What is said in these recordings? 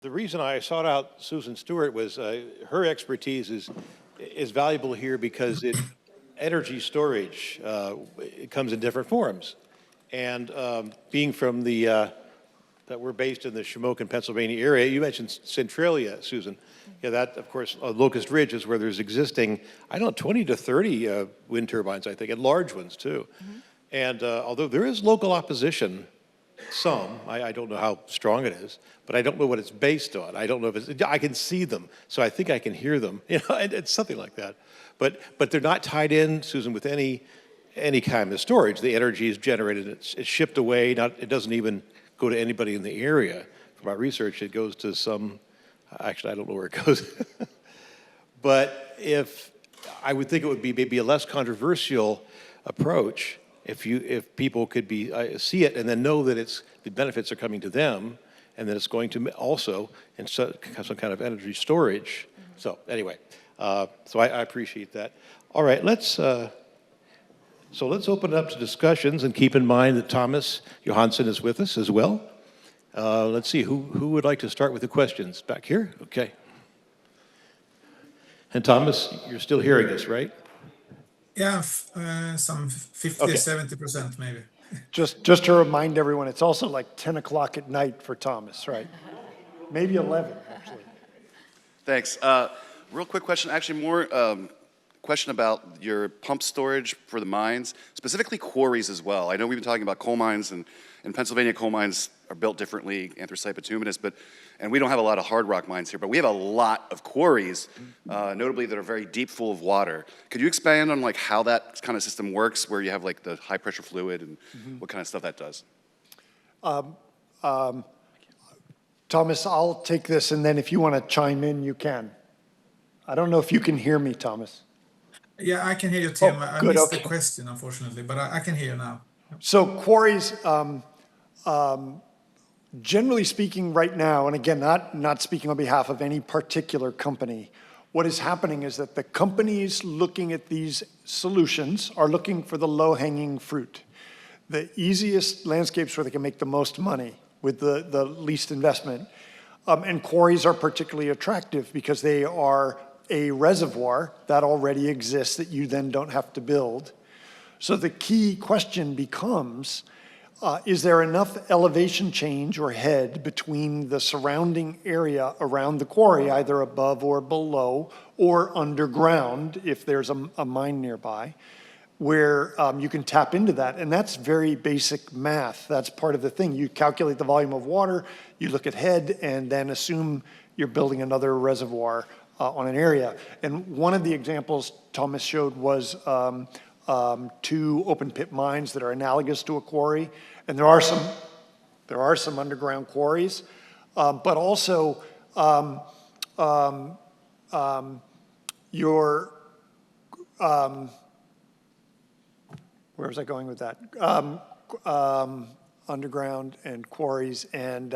The reason I sought out Susan Stewart was her expertise is valuable here because energy storage it comes in different forms, and being from that we're based in the Shamokin, Pennsylvania area. You mentioned Centralia, Susan. Yeah, that of course Locust Ridge is where there's existing, I don't know, 20 to 30 wind turbines, I think, and large ones too. Mm-hmm. And although there is local opposition. Some, I don't know how strong it is, but I don't know what it's based on. I don't know if it's, I can see them, so I think I can hear them, you know, and it's something like that. But they're not tied in, Susan, with any kind of storage. The energy is generated, it's shipped away, it doesn't even go to anybody in the area. From our research, it goes to some, actually I don't know where it goes. But I would think it would be maybe a less controversial approach if people could see it and then know that the benefits are coming to them, and that it's going to also in some kind of energy storage. Mm-hmm. So anyway, so I appreciate that. All right, let's open it up to discussions, and keep in mind that Thomas Johansson is with us as well. Let's see, who would like to start with the questions? Back here? Okay. And Thomas, you're still hearing us, right? Yeah, some 50, okay. 70% maybe. Just to remind everyone, it's also like 10 o'clock at night for Thomas, right? Maybe 11, actually. Thanks. Real quick question, actually more question about your pump storage for the mines, specifically quarries as well. I know we've been talking about coal mines, and in Pennsylvania, coal mines are built differently, anthracite, bituminous, and we don't have a lot of hard rock mines here, but we have a lot of quarries, notably that are very deep, full of water. Could you expand on like how that kind of system works, where you have like the high pressure fluid and what kind of stuff that does? Thomas, I'll take this, and then if you want to chime in, you can. I don't know if you can hear me, Thomas. Yeah, I can hear you, Tim. I missed the question, unfortunately, but I can hear you now. So quarries, generally speaking right now, and again, not speaking on behalf of any particular company, what is happening is that the companies looking at these solutions are looking for the low-hanging fruit, the easiest landscapes where they can make the most money with the least investment. And quarries are particularly attractive because they are a reservoir that already exists that you then don't have to build. So the key question becomes, is there enough elevation change or head between the surrounding area around the quarry, either above or below, or underground if there's a mine nearby, where you can tap into that? And that's very basic math. That's part of the thing. You calculate the volume of water, you look at head, and then assume you're building another reservoir on an area. And one of the examples Thomas showed was 2 open pit mines that are analogous to a quarry. And there are some underground quarries, but also where was I going with that? Underground and quarries, and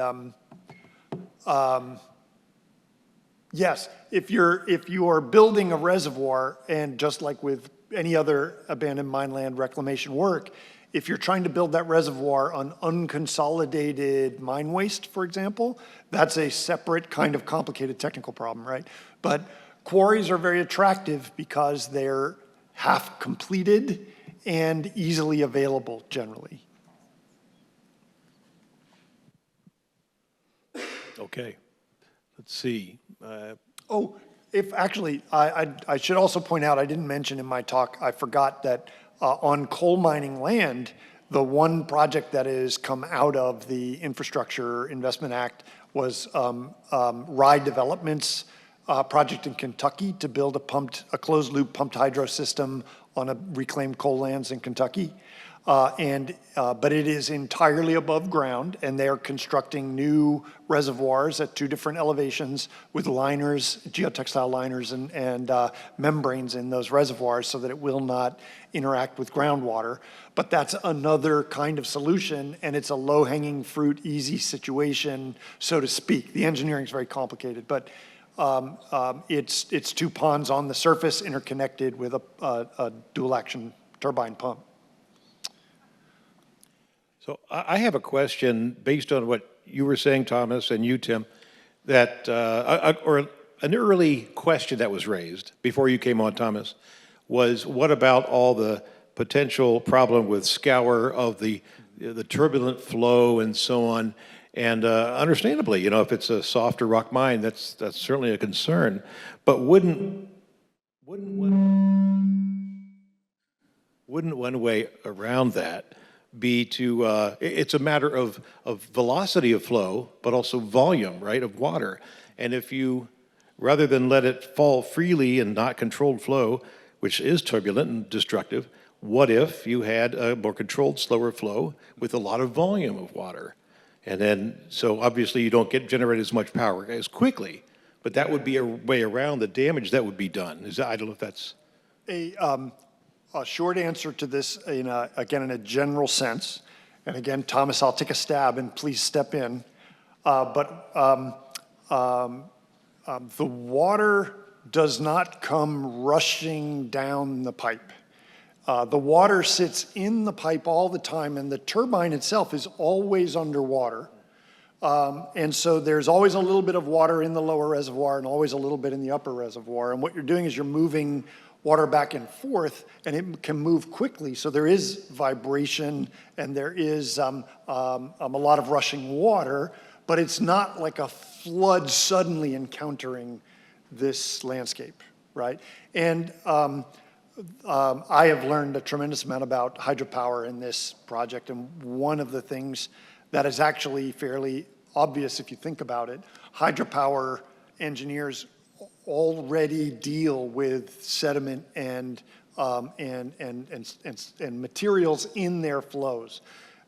yes, if you are building a reservoir, and just like with any other abandoned mine land reclamation work, if you're trying to build that reservoir on unconsolidated mine waste, for example, that's a separate kind of complicated technical problem, right? But quarries are very attractive because they're half completed and easily available generally. Okay, let's see. I should also point out, I didn't mention in my talk, I forgot that on coal mining land, the one project that has come out of the Infrastructure Investment Act was Rye Development's project in Kentucky to build a closed loop pumped hydro system on a reclaimed coal lands in Kentucky. But it is entirely above ground, and they're constructing new reservoirs at 2 different elevations with liners, geotextile liners, and membranes in those reservoirs so that it will not interact with groundwater. But that's another kind of solution, and it's a low-hanging fruit, easy situation, so to speak. The engineering is very complicated, but it's 2 ponds on the surface interconnected with a dual-action turbine pump. So I have a question based on what you were saying, Thomas, and you, Tim. that, or an early question that was raised before you came on, Thomas, was what about all the potential problem with scour of the turbulent flow and so on? And understandably, you know, if it's a softer rock mine, that's certainly a concern. But wouldn't one way around that be to, it's a matter of velocity of flow, but also volume, right, of water. And if you, rather than let it fall freely and not controlled flow, which is turbulent and destructive, what if you had a more controlled, slower flow with a lot of volume of water? And then, so obviously you don't generate as much power as quickly, but that would be a way around the damage that would be done. I don't know if that's... A short answer to this, again, in a general sense, and again, Thomas, I'll take a stab and please step in. The water does not come rushing down the pipe. The water sits in the pipe all the time, and the turbine itself is always underwater. And so there's always a little bit of water in the lower reservoir and always a little bit in the upper reservoir. And what you're doing is you're moving water back and forth, and it can move quickly. So there is vibration, and there is a lot of rushing water, but it's not like a flood suddenly encountering this landscape, right? And I have learned a tremendous amount about hydropower in this project, and one of the things that is actually fairly obvious if you think about it, hydropower engineers already deal with sediment and materials in their flows.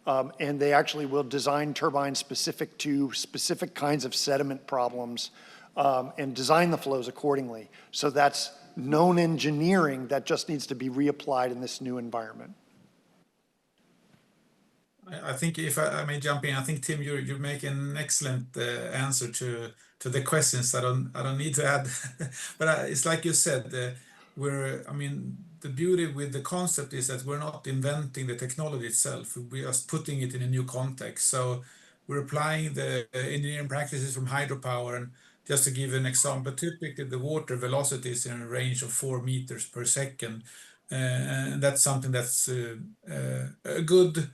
And they actually will design turbines specific to specific kinds of sediment problems and design the flows accordingly. So that's known engineering that just needs to be reapplied in this new environment. I think if I may jump in, I think Tim, you're making an excellent answer to the questions. I don't need to add, but it's like you said. The beauty with the concept is that we're not inventing the technology itself. We're just putting it in a new context. So we're applying the engineering practices from hydropower. And just to give an example, typically the water velocity is in a range of 4 meters per second, and that's something that's a good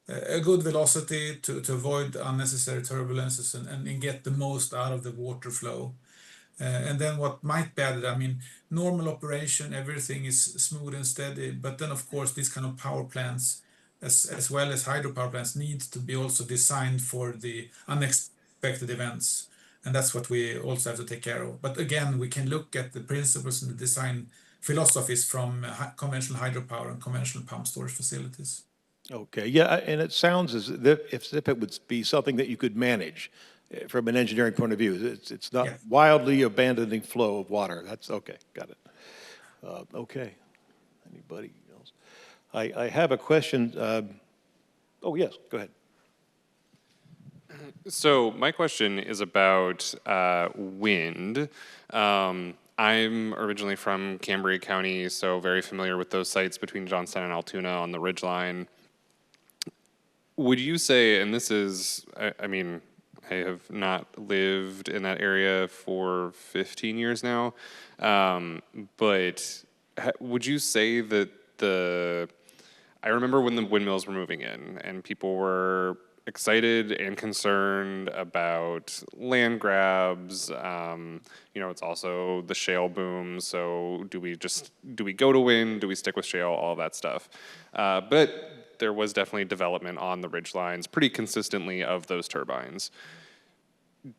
velocity to avoid unnecessary turbulences and get the most out of the water flow. And then what might be added, normal operation, everything is smooth and steady, but then of course these kind of power plants, as well as hydropower plants, need to be also designed for the unexpected events. And that's what we also have to take care of. But again, we can look at the principles and the design philosophies from conventional hydropower and conventional pump storage facilities. Okay, yeah, and it sounds as if it would be something that you could manage from an engineering point of view. It's not wildly abandoning flow of water. That's okay, got it. Okay, anybody else? I have a question. Oh, yes, go ahead. So my question is about wind. I'm originally from Cambria County, so very familiar with those sites between Johnstown and Altoona on the ridgeline. Would you say, and this is, I have not lived in that area for 15 years now, but would you say that I remember when the windmills were moving in and people were excited and concerned about land grabs. It's also the shale boom. So do we go to wind? Do we stick with shale? All that stuff. But there was definitely development on the ridge lines pretty consistently of those turbines.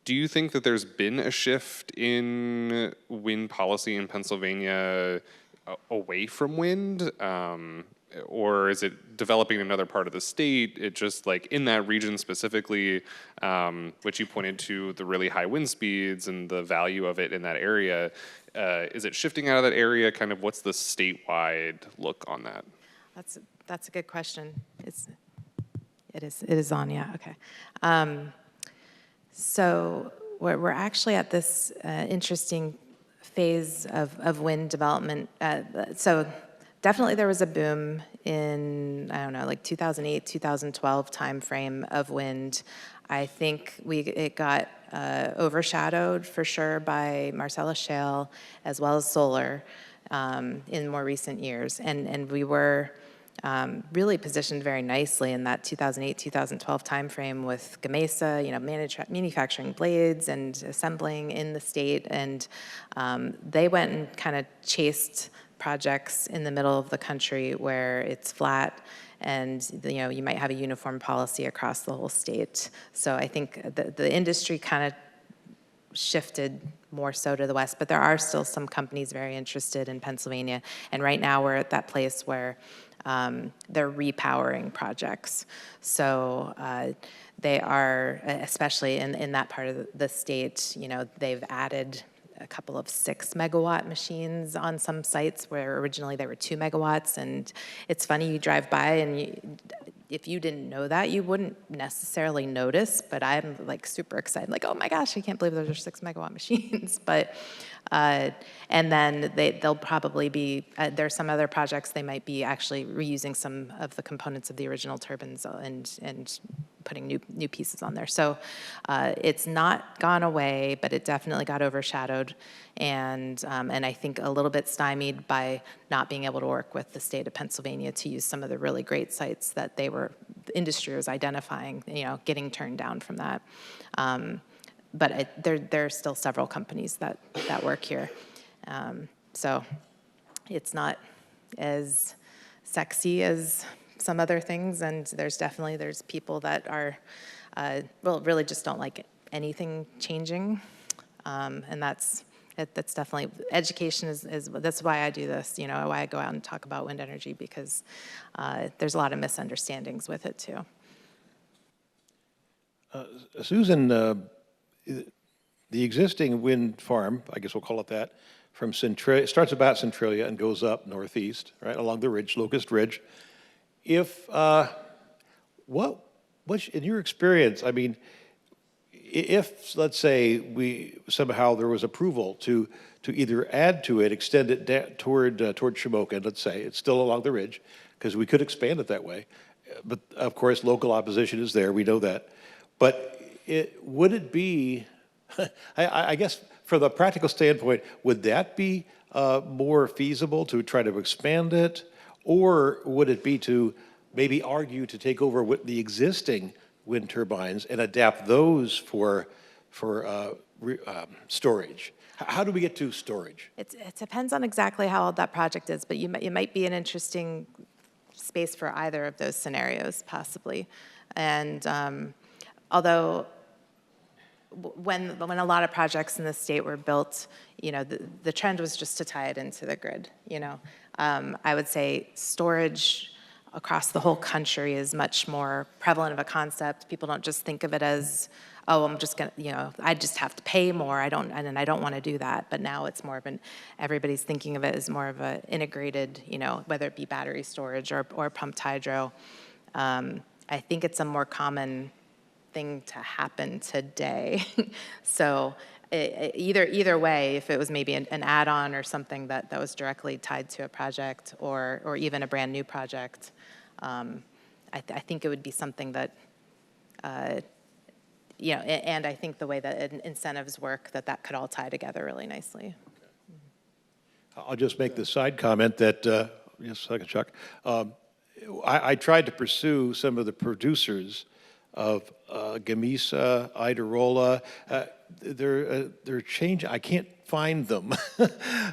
Do you think that there's been a shift in wind policy in Pennsylvania away from wind? Or is it developing another part of the state? It just like in that region specifically, which you pointed to the really high wind speeds and the value of it in that area. Is it shifting out of that area? Kind of what's the statewide look on that? That's a good question. It is on, yeah, okay. So we're actually at this interesting phase of wind development. So definitely there was a boom in, I don't know, like 2008, 2012 timeframe of wind. I think it got overshadowed for sure by Marcellus Shale as well as solar in more recent years. And we were really positioned very nicely in that 2008, 2012 timeframe with Gamesa, manufacturing blades and assembling in the state. And they went and kind of chased projects in the middle of the country where it's flat and you might have a uniform policy across the whole state. So I think the industry kind of shifted more so to the west, but there are still some companies very interested in Pennsylvania. And right now we're at that place where they're repowering projects. So they are, especially in that part of the state, they've added a couple of 6 megawatt machines on some sites where originally they were 2 megawatts. And it's funny, you drive by and if you didn't know that, you wouldn't necessarily notice, but I'm like super excited, like, oh my gosh, I can't believe those are 6 megawatt machines. But, and then they'll probably be, there's some other projects they might be actually reusing some of the components of the original turbines and putting new pieces on there. So it's not gone away, but it definitely got overshadowed, and I think a little bit stymied by not being able to work with the state of Pennsylvania to use some of the really great sites that the industry was identifying, getting turned down from that. But there are still several companies that work here. So it's not as sexy as some other things, and there's people that are, really just don't like anything changing, and that's definitely, education is that's why I do this, why I go out and talk about wind energy, because there's a lot of misunderstandings with it too. Susan, the existing wind farm, I guess we'll call it that, from Centralia, starts about Centralia and goes up northeast, right, along the ridge, Locust Ridge. If, what's, in your experience, I mean, if, let's say, somehow there was approval to either add to it, extend it toward Shamokin, let's say, it's still along the ridge, because we could expand it that way. But, of course, local opposition is there, we know that. But would it be, I guess, from the practical standpoint, would that be more feasible to try to expand it? Or would it be to maybe argue to take over the existing wind turbines and adapt those for storage? How do we get to storage? It depends on exactly how old that project is, but it might be an interesting space for either of those scenarios, possibly. And although when a lot of projects in the state were built, the trend was just to tie it into the grid. I would say storage across the whole country is much more prevalent of a concept. People don't just think of it as, oh, I'm just gonna, I just have to pay more. I don't want to do that. But now it's more of everybody's thinking of it as more of an integrated, whether it be battery storage or pumped hydro. I think it's a more common thing to happen today. So either way, if it was maybe an add-on or something that was directly tied to a project or even a brand new project, I think it would be something that, and I think the way that incentives work, that could all tie together really nicely. I'll just make the side comment that, just a second, Chuck. I tried to pursue some of the producers of Gamesa, Hydropower. They're changing. I can't find them.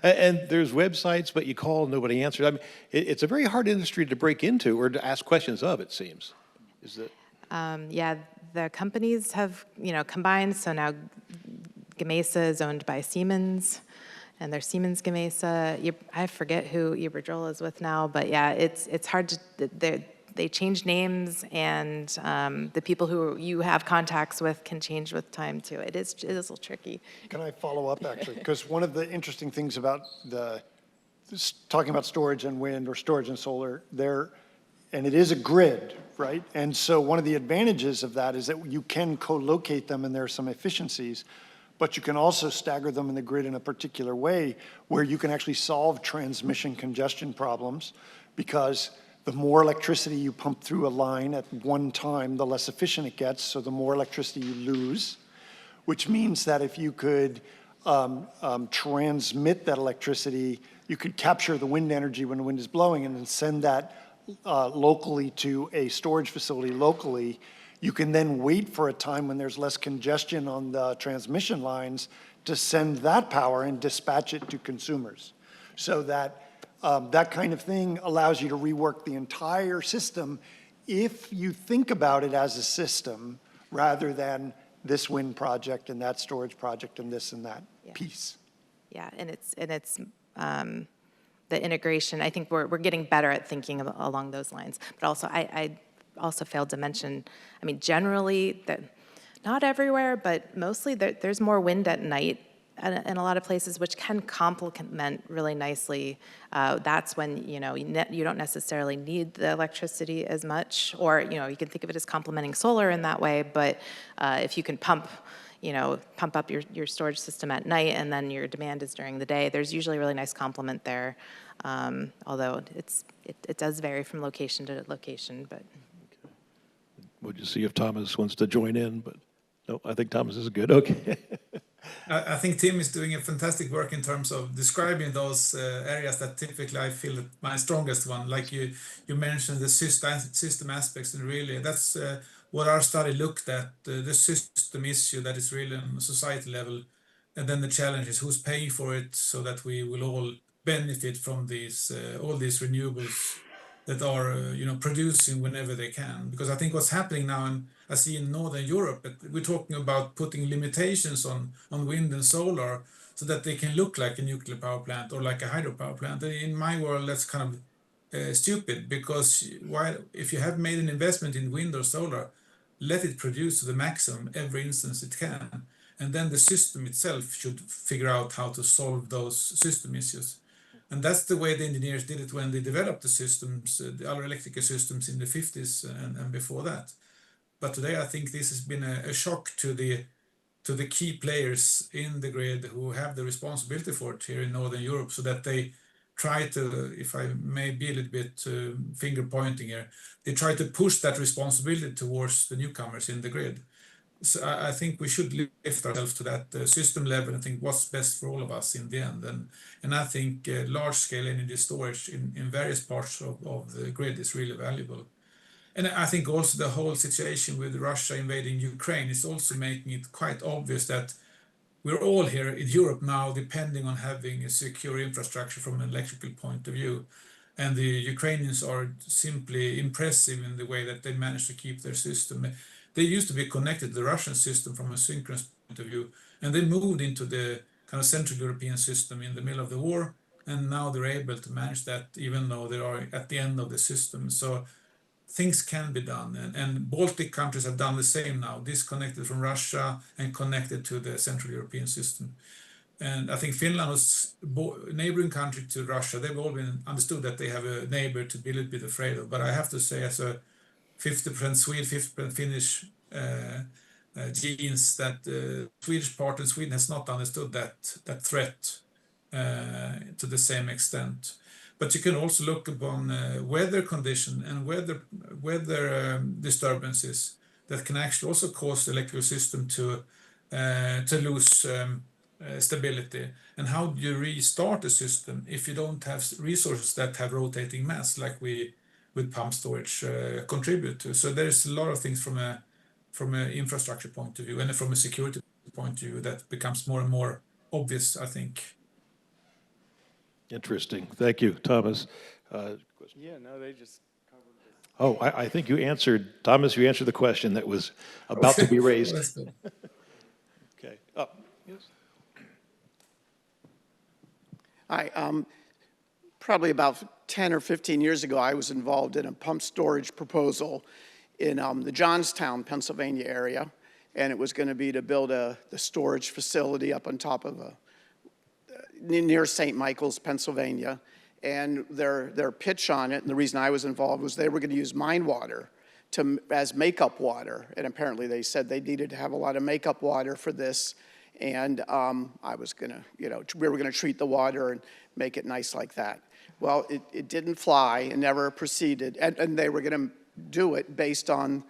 And there's websites, but you call, nobody answers. I mean, it's a very hard industry to break into or to ask questions of, it seems. Is that? Yeah, the companies have, combined. So now Gamesa is owned by Siemens, and there's Siemens Gamesa. I forget who Iberdrola is with now, but yeah, it's hard to, they change names, and the people who you have contacts with can change with time too. It is a little tricky. Can I follow up, actually? Because one of the interesting things about talking about storage and wind or storage and solar, and it is a grid, right? And so one of the advantages of that is that you can co-locate them, and there are some efficiencies, but you can also stagger them in the grid in a particular way where you can actually solve transmission congestion problems, because the more electricity you pump through a line at one time, the less efficient it gets, so the more electricity you lose. which means that if you could transmit that electricity, you could capture the wind energy when the wind is blowing and then send that locally to a storage facility locally. You can then wait for a time when there's less congestion on the transmission lines to send that power and dispatch it to consumers. So that that kind of thing allows you to rework the entire system if you think about it as a system rather than this wind project and that storage project and this and that piece. Yeah, and it's the integration. I think we're getting better at thinking along those lines. But also, I also failed to mention, I mean, generally, that not everywhere, but mostly there's more wind at night in a lot of places, which can complement really nicely. That's when, you know, you don't necessarily need the electricity as much, or, you know, you can think of it as complementing solar in that way, but if you can pump up your storage system at night and then your demand is during the day, there's usually a really nice complement there, although it does vary from location to location, but. We'll just see if Thomas wants to join in, but no, I think Thomas is good. Okay. I think Tim is doing a fantastic work in terms of describing those areas that typically I feel my strongest one. Like you mentioned the system aspects, and really that's what our study looked at, the system issue that is really on a society level, and then the challenge is who's paying for it so that we will all benefit from these all these renewables that are producing whenever they can. Because I think what's happening now, and I see in Northern Europe, we're talking about putting limitations on wind and solar so that they can look like a nuclear power plant or like a hydropower plant. And in my world, that's kind of stupid, because if you have made an investment in wind or solar, let it produce to the maximum every instance it can. And then the system itself should figure out how to solve those system issues. And that's the way the engineers did it when they developed the systems, the other electrical systems in the 50s and before that. But today, I think this has been a shock to the key players in the grid who have the responsibility for it here in Northern Europe, so that they try to, if I may be a little bit finger pointing here, they try to push that responsibility towards the newcomers in the grid. So I think we should lift ourselves to that system level and think what's best for all of us in the end. And I think large-scale energy storage in various parts of the grid is really valuable. And I think also the whole situation with Russia invading Ukraine is also making it quite obvious that we're all here in Europe now depending on having a secure infrastructure from an electrical point of view. And the Ukrainians are simply impressive in the way that they managed to keep their system. They used to be connected to the Russian system from a synchronous point of view, and they moved into the kind of Central European system in the middle of the war, and now they're able to manage that even though they are at the end of the system. So things can be done, and Baltic countries have done the same now, disconnected from Russia and connected to the Central European system. And I think Finland was a neighboring country to Russia. They've all been understood that they have a neighbor to be a little bit afraid of. But I have to say, as a 50% Swede, 50% Finnish genes, that the Swedish part in Sweden has not understood that threat to the same extent. But you can also look upon weather condition and weather disturbances that can actually also cause the electrical system to lose stability. And how do you restart a system if you don't have resources that have rotating mass like we with pump storage contribute to? So there's a lot of things from an infrastructure point of view and from a security point of view that becomes more and more obvious, I think. Interesting. Thank you, Thomas. Yeah, no, they just covered it. Oh, I think you answered, Thomas, you answered the question that was about to be raised. That's good. Okay. Oh, yes. Hi. Probably about 10 or 15 years ago, I was involved in a pump storage proposal in the Johnstown, Pennsylvania area, and it was going to be to build the storage facility up on top of near St. Michael's, Pennsylvania. And their pitch on it, and the reason I was involved, was they were going to use mine water as makeup water. And apparently they said they needed to have a lot of makeup water for this. And I was going to, we were going to treat the water and make it nice like that. Well, it didn't fly and never proceeded. And they were going to do it based on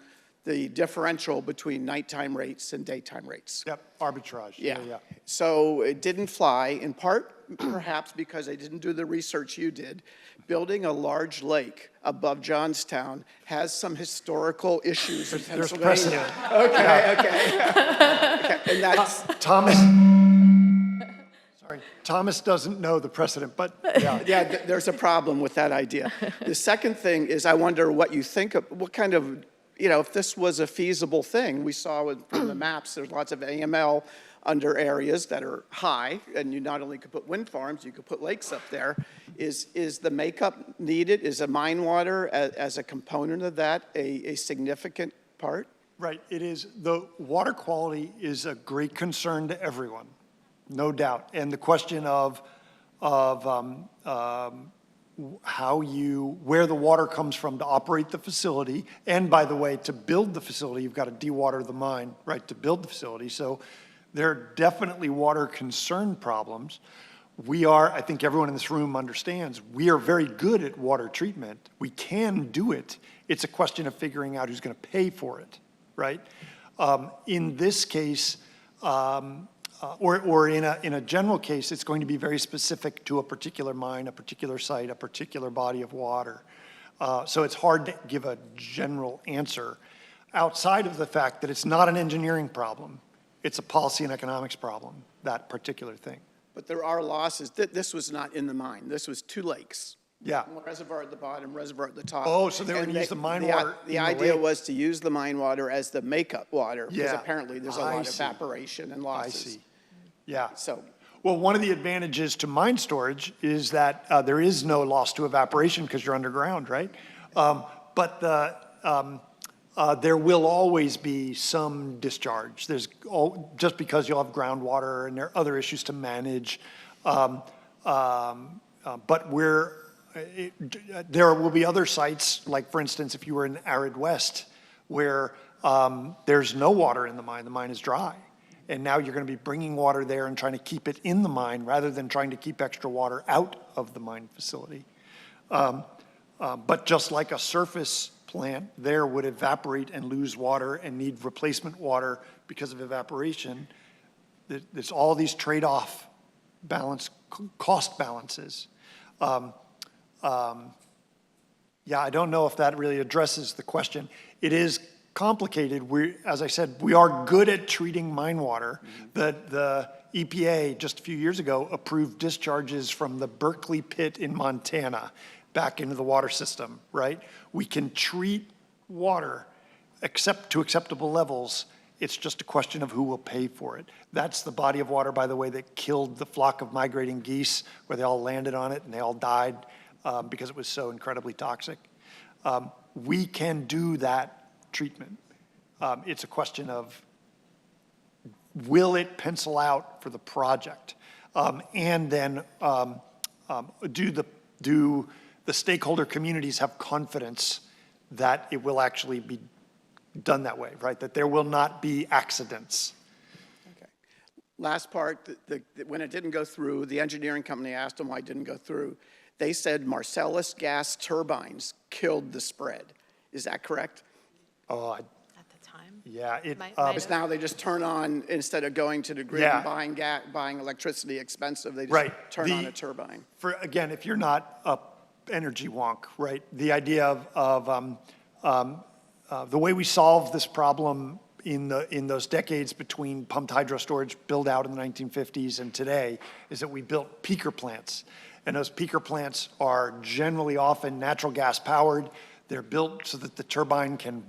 the differential between nighttime rates and daytime rates. Yep, arbitrage. Yeah. So it didn't fly, in part perhaps because they didn't do the research you did. Building a large lake above Johnstown has some historical issues in There's Pennsylvania. precedent. Okay. And that's, Thomas, sorry, Thomas doesn't know the precedent, but yeah. yeah, there's a problem with that idea. The second thing is I wonder what you think of, what kind of, if this was a feasible thing, we saw from the maps, there's lots of AML under areas that are high, and you not only could put wind farms, you could put lakes up there. Is the makeup needed? Is a mine water as a component of that a significant part? Right, it is. The water quality is a great concern to everyone, no doubt. And the question of where the water comes from to operate the facility, and by the way, to build the facility, you've got to dewater the mine, right, to build the facility. So there are definitely water concern problems. We are, I think everyone in this room understands, we are very good at water treatment. We can do it. It's a question of figuring out who's going to pay for it, right? In this case, or in a general case, it's going to be very specific to a particular mine, a particular site, a particular body of water. So it's hard to give a general answer outside of the fact that it's not an engineering problem. It's a policy and economics problem, that particular thing. But there are losses. This was not in the mine. This was two lakes. Yeah. One reservoir at the bottom, reservoir at the top. Oh, so they were And going to use the mine the water The in the idea lake. was to use the mine water as the makeup water, because Yeah, apparently there's a I lot of see. evaporation and I losses. see. Yeah. So, Well, one of the advantages to mine storage is that there is no loss to evaporation because you're underground, right? But there will always be some discharge. Just because you'll have groundwater and there are other issues to manage. But there will be other sites, like for instance, if you were in Arid West, where there's no water in the mine is dry. And now you're going to be bringing water there and trying to keep it in the mine rather than trying to keep extra water out of the mine facility. But just like a surface plant there would evaporate and lose water and need replacement water because of evaporation, there's all these trade-off cost balances. Yeah, I don't know if that really addresses the question. It is complicated. As I said, we are good at treating mine water. The EPA just a few years ago approved discharges from the Berkeley pit in Montana back into the water system, right? We can treat water to acceptable levels. It's just a question of who will pay for it. That's the body of water, by the way, that killed the flock of migrating geese, where they all landed on it and they all died because it was so incredibly toxic. We can do that treatment. It's a question of, will it pencil out for the project? And then do the stakeholder communities have confidence that it will actually be done that way, right? That there will not be accidents. okay. Last part, when it didn't go through, the engineering company asked them why it didn't go through. They said Marcellus gas turbines killed the spread. Is that correct? Oh, At the time? yeah. Because now they just turn on, instead of going to the grid Yeah. and buying electricity expensive, they just Right. turn on a turbine. Again, if you're not a energy wonk, right? The idea of the way we solved this problem in those decades between pumped hydro storage build out in the 1950s and today is that we built peaker plants. And those peaker plants are generally often natural gas powered. They're built so that the turbine can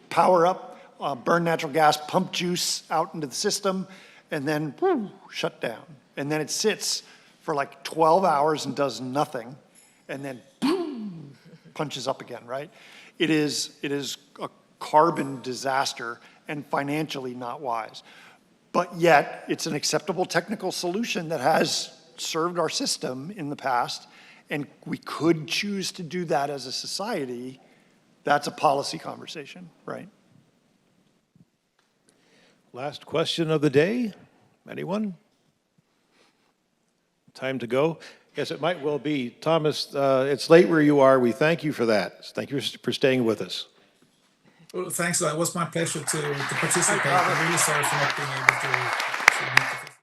power up, burn natural gas, pump juice out into the system, and then shut down. And then it sits for like 12 hours and does nothing, and then punches up again, right? It is a carbon disaster and financially not wise. But yet, it's an acceptable technical solution that has served our system in the past, and we could choose to do that as a society. That's a policy conversation, right? Last question of the day. Anyone? Time to go. Yes, it might well be. Thomas, it's late where you are. We thank you for that. Thank you for staying with us. Well, thanks a lot. It was my pleasure to participate. I'm really sorry for not being able to